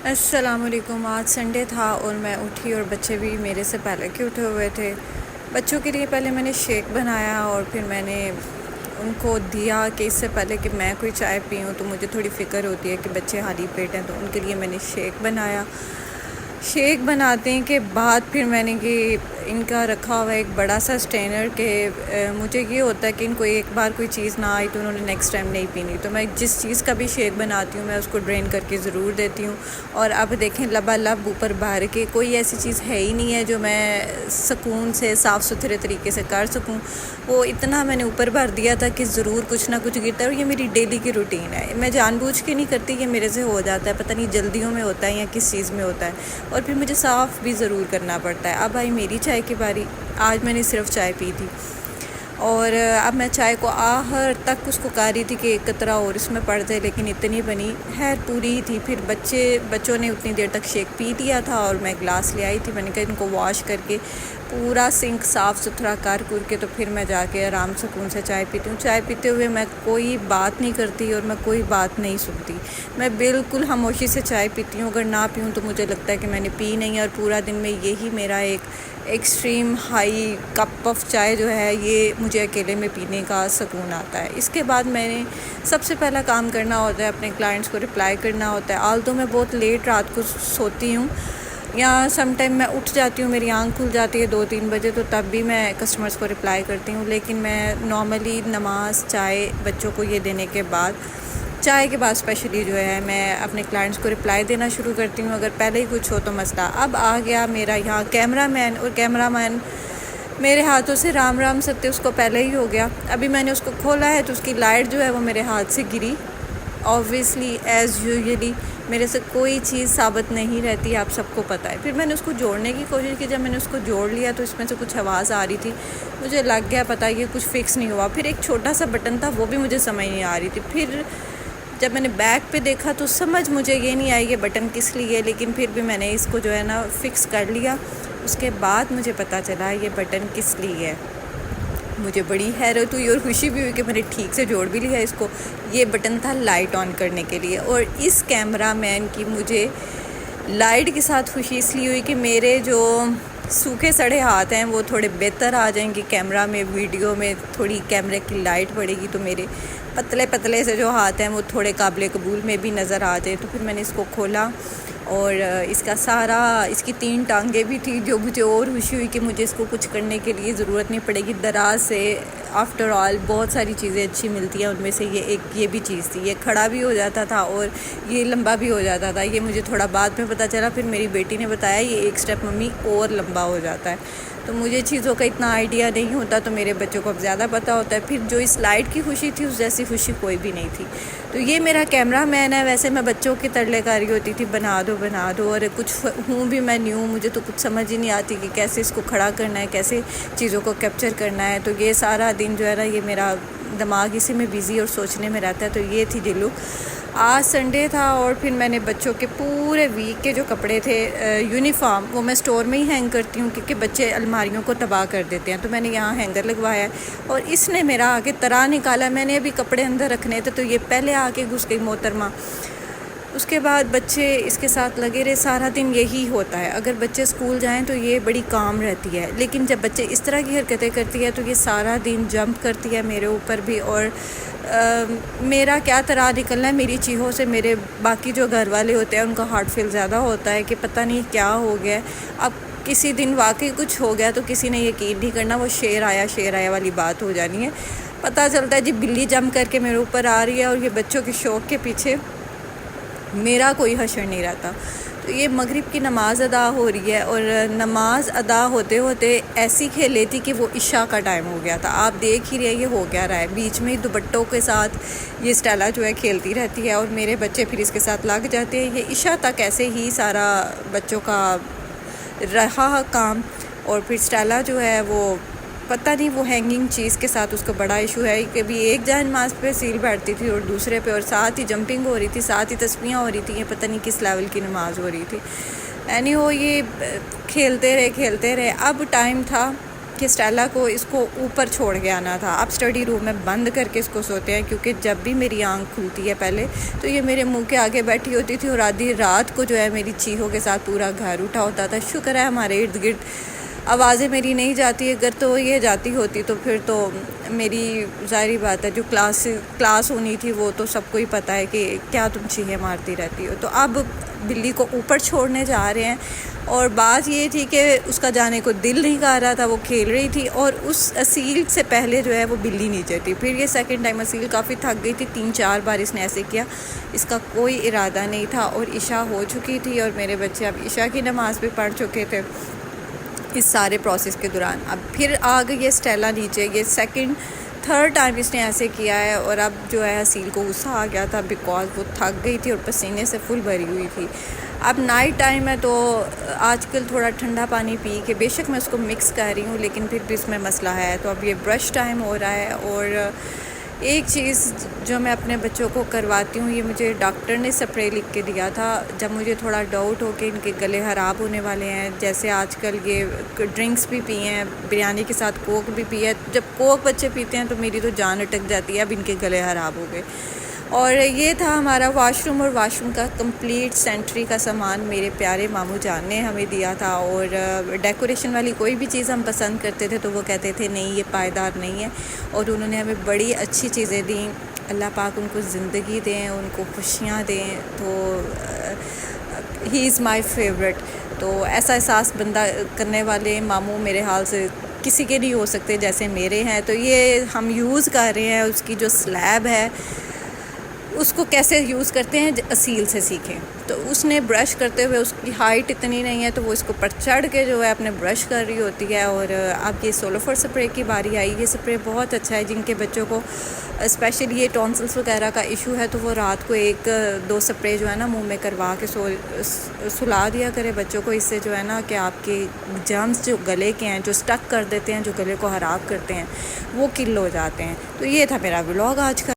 السلام علیکم۔ آج سنڈے تھا اور میں اٹھی اور بچے بھی میرے سے پہلے کے اٹھے ہوئے تھے۔ بچوں کے لیے پہلے میں نے شیک بنایا اور پھر میں نے ان کو دیا کہ اس سے پہلے کہ میں کوئی چائے پیوں تو مجھے تھوڑی فکر ہوتی ہے کہ بچے خالی پیٹ ہیں، تو ان کے لیے میں نے شیک بنایا۔ شیک بناتے کے بعد پھر میں نے یہ ان کا رکھا ہوا ایک بڑا سا اسٹینر کہ مجھے یہ ہوتا ہے کہ ان کو ایک بار کوئی چیز نہ آئی تو انہوں نے نیکسٹ ٹائم نہیں پینی، تو میں جس چیز کا بھی شیک بناتی ہوں میں اس کو ڈرین کر کے ضرور دیتی ہوں۔ اور اب دیکھیں لبالب اوپر بھر کے کوئی ایسی چیز ہے ہی نہیں ہے جو میں سکون سے صاف ستھرے طریقے سے کر سکوں، وہ اتنا میں نے اوپر بھر دیا تھا کہ ضرور کچھ نہ کچھ گرتا ہے، اور یہ میری ڈیلی کی روٹین ہے، میں جان بوجھ کے نہیں کرتی، یہ میرے سے ہو جاتا ہے، پتہ نہیں جلدیوں میں ہوتا ہے یا کس چیز میں ہوتا ہے، اور پھر مجھے صاف بھی ضرور کرنا پڑتا ہے۔ اب آئی میری چائے کی باری۔ آج میں نے صرف چائے پی تھی اور اب میں چائے کو آخر تک اس کو کہہ رہی تھی کہ ایک قطرہ اور اس میں پڑ جائے، لیکن اتنی بنی خیر پوری ہی تھی۔ پھر بچوں نے اتنی دیر تک شیک پی لیا تھا اور میں گلاس لے آئی تھی، میں نے کہا ان کو واش کر کے پورا سنک صاف ستھرا کر کے تو پھر میں جا کے آرام سکون سے چائے پیتی ہوں۔ چائے پیتے ہوئے میں کوئی بات نہیں کرتی اور میں کوئی بات نہیں سنتی، میں بالکل خاموشی سے چائے پیتی ہوں، اگر نہ پیوں تو مجھے لگتا ہے کہ میں نے پی نہیں، اور پورا دن میں یہی میرا ایک ایکسٹریم ہائی کپ آف چائے جو ہے یہ مجھے اکیلے میں پینے کا سکون آتا ہے۔ اس کے بعد میں نے سب سے پہلا کام کرنا ہوتا ہے اپنے کلائنٹس کو رپلائی کرنا ہوتا ہے۔ آلتو میں بہت لیٹ رات کو سوتی ہوں، یا سم ٹائم میں اٹھ جاتی ہوں، میری آنکھ کھل جاتی ہے 2-3 بجے، تو تب بھی میں کسٹمرز کو رپلائی کرتی ہوں، لیکن میں نارملی نماز چائے بچوں کو یہ دینے کے بعد، چائے کے بعد اسپیشلی جو ہے میں اپنے کلائنٹس کو رپلائی دینا شروع کرتی ہوں، اگر پہلے ہی کچھ ہو تو مسئلہ۔ اب آ گیا میرا یہاں کیمرہ مین، اور کیمرہ مین میرے ہاتھوں سے رام رام ستیہ اس کو پہلے ہی ہو گیا۔ ابھی میں نے اس کو کھولا ہے تو اس کی لائٹ جو ہے وہ میرے ہاتھ سے گری، آبویسلی ایز یوزلی میرے سے کوئی چیز ثابت نہیں رہتی، آپ سب کو پتہ ہے۔ پھر میں نے اس کو جوڑنے کی کوشش کی، جب میں نے اس کو جوڑ لیا تو اس میں سے کچھ آواز آ رہی تھی، مجھے لگ گیا پتہ یہ کچھ فکس نہیں ہوا۔ پھر ایک چھوٹا سا بٹن تھا، وہ بھی مجھے سمجھ نہیں آ رہی تھی، پھر جب میں نے بیک پہ دیکھا تو سمجھ مجھے یہ نہیں آئی یہ بٹن کس لیے ہے، لیکن پھر بھی میں نے اس کو جو ہے نا فکس کر لیا۔ اس کے بعد مجھے پتہ چلا یہ بٹن کس لیے ہے، مجھے بڑی حیرت ہوئی اور خوشی بھی ہوئی کہ میں نے ٹھیک سے جوڑ بھی لیا اس کو۔ یہ بٹن تھا لائٹ آن کرنے کے لیے، اور اس کیمرہ مین کی مجھے لائٹ کے ساتھ خوشی اس لیے ہوئی کہ میرے جو سوکھے سڑے ہاتھ ہیں وہ تھوڑے بہتر آ جائیں گے کیمرہ میں، ویڈیو میں تھوڑی کیمرے کی لائٹ پڑے گی تو میرے پتلے پتلے سے جو ہاتھ ہیں وہ تھوڑے قابل قبول میں بھی نظر آ جائے۔ تو پھر میں نے اس کو کھولا اور اس کا سارا، اس کی 3 ٹانگیں بھی تھی، جو مجھے اور خوشی ہوئی کہ مجھے اس کو کچھ کرنے کے لیے ضرورت نہیں پڑے گی دراز سے۔ آفٹر آل بہت ساری چیزیں اچھی ملتی ہیں، ان میں سے یہ بھی چیز تھی، یہ کھڑا بھی ہو جاتا تھا اور یہ لمبا بھی ہو جاتا تھا۔ یہ مجھے تھوڑا بعد میں پتہ چلا، پھر میری بیٹی نے بتایا یہ ایک سٹیپ ممی اور لمبا ہو جاتا ہے، تو مجھے چیزوں کا اتنا آئیڈیا نہیں ہوتا، تو میرے بچوں کو اب زیادہ پتہ ہوتا ہے۔ پھر جو اس لائٹ کی خوشی تھی اس جیسی خوشی کوئی بھی نہیں تھی۔ تو یہ میرا کیمرہ مین ہے۔ ویسے میں بچوں کی ترلے کاری ہوتی تھی بنا دو، اور کچھ ہوں بھی میں نیو، مجھے تو کچھ سمجھ ہی نہیں آتی کہ کیسے اس کو کھڑا کرنا ہے، کیسے چیزوں کو کیپچر کرنا ہے، تو یہ سارا دن جو ہے نا یہ میرا دماغ اسی میں بیزی اور سوچنے میں رہتا ہے۔ تو یہ تھی دلو۔ آج سنڈے تھا اور پھر میں نے بچوں کے پورے ویک کے جو کپڑے تھے یونیفارم، وہ میں سٹور میں ہی ہینگ کرتی ہوں کیونکہ بچے الماریوں کو تباہ کر دیتے ہیں، تو میں نے یہاں ہینگر لگوایا ہے، اور اس نے میرا آگے طرح نکالا۔ میں نے ابھی کپڑے اندر رکھنے تھے تو یہ پہلے آ کے گھس گئی محترمہ۔ اس کے بعد بچے اس کے ساتھ لگے رہے، سارا دن یہی ہوتا ہے۔ اگر بچے اسکول جائیں تو یہ بڑی کام رہتی ہے، لیکن جب بچے اس طرح کی حرکتیں کرتی ہے تو یہ سارا دن جمپ کرتی ہے میرے اوپر بھی، اور میرا کیا طرح نکلنا ہے میری چیخوں سے، میرے باقی جو گھر والے ہوتے ہیں ان کا ہارٹ فیل زیادہ ہوتا ہے کہ پتہ نہیں کیا ہو گیا ہے۔ اب کسی دن واقعی کچھ ہو گیا تو کسی نے یقین نہیں کرنا، وہ شیر آیا والی بات ہو جانی ہے۔ پتہ چلتا ہے جی بلی جمپ کر کے میرے اوپر آ رہی ہے، اور یہ بچوں کے شوق کے پیچھے میرا کوئی حشر نہیں رہتا۔ تو یہ مغرب کی نماز ادا ہو رہی ہے، اور نماز ادا ہوتے ہوتے ایسی کھیل لیتی کہ وہ عشاء کا ٹائم ہو گیا تھا۔ آپ دیکھ ہی رہے یہ ہو کیا رہا ہے، بیچ میں دوپٹوں کے ساتھ یہ اسٹیلا جو ہے کھیلتی رہتی ہے، اور میرے بچے پھر اس کے ساتھ لگ جاتے ہیں۔ یہ عشاء تک ایسے ہی سارا بچوں کا رہا کام، اور پھر اسٹیلا جو ہے وہ پتہ نہیں وہ ہینگنگ چیز کے ساتھ اس کو بڑا ایشو ہے، کبھی ایک جائے نماز پہ سیل بیٹھتی تھی اور دوسرے پہ، اور ساتھ ہی جمپنگ ہو رہی تھی، ساتھ ہی تسبیحاں ہو رہی تھی، یہ پتہ نہیں کس لیول کی نماز ہو رہی تھی۔ اینی ہو یہ کھیلتے رہے۔ اب ٹائم تھا کہ اسٹیلا کو اس کو اوپر چھوڑ کے آنا تھا. اب اسٹڈی روم میں بند کر کے اس کو سوتے ہیں، کیونکہ جب بھی میری آنکھ کھلتی ہے پہلے تو یہ میرے منہ کے آگے بیٹھی ہوتی تھی، اور آدھی رات کو جو ہے میری چیخوں کے ساتھ پورا گھر اٹھا ہوتا تھا. شکر ہے ہمارے ارد گرد آوازیں میری نہیں جاتی، اگر تو یہ جاتی ہوتی تو پھر تو میری ظاہری بات ہے جو کلاس ہونی تھی وہ تو سب کو ہی پتہ ہے کہ کیا تم چیخیں مارتی رہتی ہو. تو اب بلی کو اوپر چھوڑنے جا رہے ہیں، اور بات یہ تھی کہ اس کا جانے کو دل نہیں کر رہا تھا، وہ کھیل رہی تھی، اور اس اصیل سے پہلے جو ہے وہ بلی نیچے تھی. پھر یہ سیکنڈ ٹائم اصیل کافی تھک گئی تھی، 3-4 بار اس نے ایسے کیا. اس کا کوئی ارادہ نہیں تھا، اور عشاء ہو چکی تھی، اور میرے بچے اب عشاء کی نماز بھی پڑھ چکے تھے اس سارے پروسیس کے دوران. اب پھر آ گئی اسٹیلا نیچے. یہ سیکنڈ 3rd ٹائم اس نے ایسے کیا ہے، اور اب جو ہے اصیل کو غصہ آ گیا تھا، بیکاز وہ تھک گئی تھی اور پسینے سے فل بھری ہوئی تھی. اب نائٹ ٹائم ہے تو آج کل تھوڑا ٹھنڈا پانی پی کے، بے شک میں اس کو مکس کر رہی ہوں لیکن پھر بھی اس میں مسئلہ ہے. تو اب یہ برش ٹائم ہو رہا ہے. اور ایک چیز جو میں اپنے بچوں کو کرواتی ہوں، یہ مجھے ڈاکٹر نے سپرے لکھ کے دیا تھا جب مجھے تھوڑا ڈاؤٹ ہو کہ ان کے گلے خراب ہونے والے ہیں. جیسے آج کل یہ ڈرنکس بھی پی ہیں، بریانی کے ساتھ کوک بھی پی ہے. جب کوک بچے پیتے ہیں تو میری تو جان اٹک جاتی ہے، اب ان کے گلے خراب ہو گئے. اور یہ تھا ہمارا واش روم، اور واش روم کا کمپلیٹ سینٹری کا سامان میرے پیارے ماموں جان نے ہمیں دیا تھا. اور ڈیکوریشن والی کوئی بھی چیز ہم پسند کرتے تھے تو وہ کہتے تھے نہیں یہ پائیدار نہیں ہے، اور انہوں نے ہمیں بڑی اچھی چیزیں دیں. اللہ پاک ان کو زندگی دیں، ان کو خوشیاں دیں. تو ہی از مائی فیوریٹ. تو ایسا احساس بندہ کرنے والے ماموں میرے حال سے کسی کے نہیں ہو سکتے جیسے میرے ہیں. تو یہ ہم یوز کر رہے ہیں. اس کی جو سلیب ہے اس کو کیسے یوز کرتے ہیں اصیل سے سیکھیں. تو اس نے برش کرتے ہوئے، اس کی ہائٹ اتنی نہیں ہے تو وہ اس کو پر چڑھ کے جو ہے اپنے برش کر رہی ہوتی ہے. اور اب یہ سولوفر سپرے کی باری آئی. یہ سپرے بہت اچھا ہے جن کے بچوں کو اسپیشلی یہ ٹونسلس وغیرہ کا ایشو ہے، تو وہ رات کو 1-2 سپرے جو ہے نا منہ میں کروا کے سلا دیا کرے بچوں کو. اس سے جو ہے نا کہ آپ کے جرمز جو گلے کے ہیں، جو سٹک کر دیتے ہیں، جو گلے کو خراب کرتے ہیں، وہ کل ہو جاتے ہیں. تو یہ تھا میرا ولاگ آج کا.